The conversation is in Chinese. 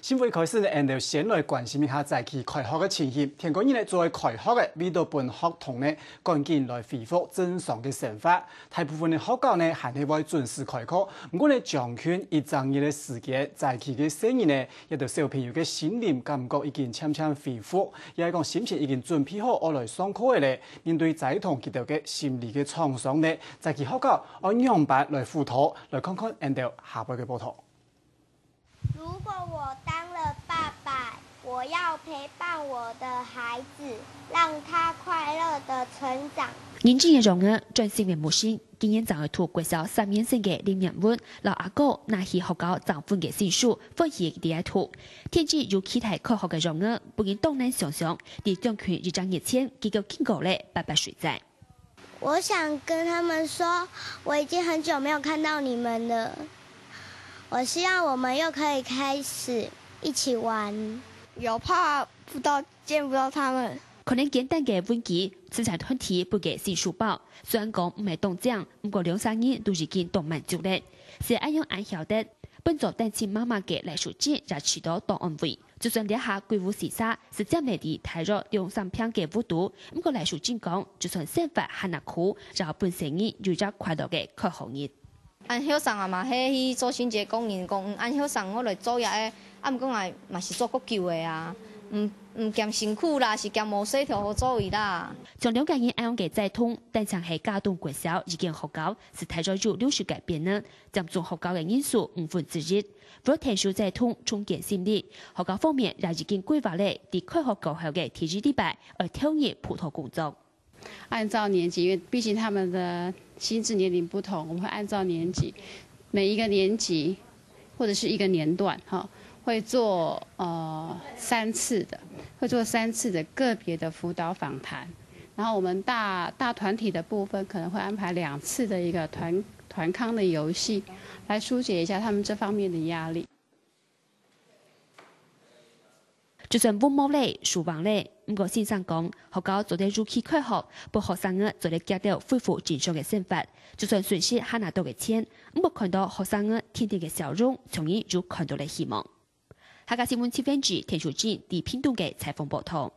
新會開始呢，就先來關心一下在期開學嘅情形。聽講呢，作為開學嘅，為到本學童呢，趕緊來恢復正常嘅生活。大部分嘅學校呢，還係會準時開課。不過呢，將近一整日嘅時間，在期嘅生意呢，亦都小朋友嘅心靈感覺已經漸漸恢復，亦係講心情已經準備好我來上課嘅咧。面對在同佢哋嘅心理嘅創傷呢，在期學校按樣板來輔導，來看看人哋下邊嘅報道。如果我當了爸爸，我要陪伴我的孩子，讓他快樂地成長。認真嘅讓兒轉性嘅母親，今年就係圖國小3年生嘅林仁文，老阿哥拿起學校長款嘅新書，歡喜嘅第一圖。天氣如期待開學嘅讓兒，不禁東南想想，啲將群一張熱錢，結果經過咧白白水災。我想跟他們說，我已經很久沒有看到你們了。我希望我們又可以開始一起玩，有怕見不到他們。可能簡單嘅問題，慈善團體不給新書包，雖然講唔係動獎，不過2-3年都已經動滿足咧。是按樣按曉得，本作單親媽媽嘅賴淑珍也起到當安慰。就算底下貴婦時沙是這麼的太弱2-3篇嘅舞蹈，不過賴淑珍講，就算生活很難苦，然後本生日有咗快樂嘅開學日。按曉上啊嘛，迄去做春節公園講，按曉上我來做嘢嘅，毋過來嘛是做國球嘅啊，唔嫌辛苦啦，是嫌無洗條好做位啦。從了解人按樣嘅在通，但像係家動國小已經學校是太咗有60改變呢，佔總學校嘅人數1/5。為提升在通重建心理，學校方面也已經規劃咧，喺開學過後嘅第一禮拜而投入普通工作。按照年級，因為畢竟他們的心智年齡不同，我們會按照年級，每一個年級或者是一個年段，會做3次的個別的輔導訪談，然後我們大團體的部分可能會安排2次的一個團康的遊戲，來疏解一下他們這方面的壓力。就算溫毛咧、書房咧，不過先生講，學校做啲如期開學，幫學生兒做啲腳條恢復正常嘅生活。就算損失還拿到嘅錢，不過看到學生兒天天嘅笑容，從而就看到了希望。下個新聞7分之田淑珍喺屏東嘅採訪報道。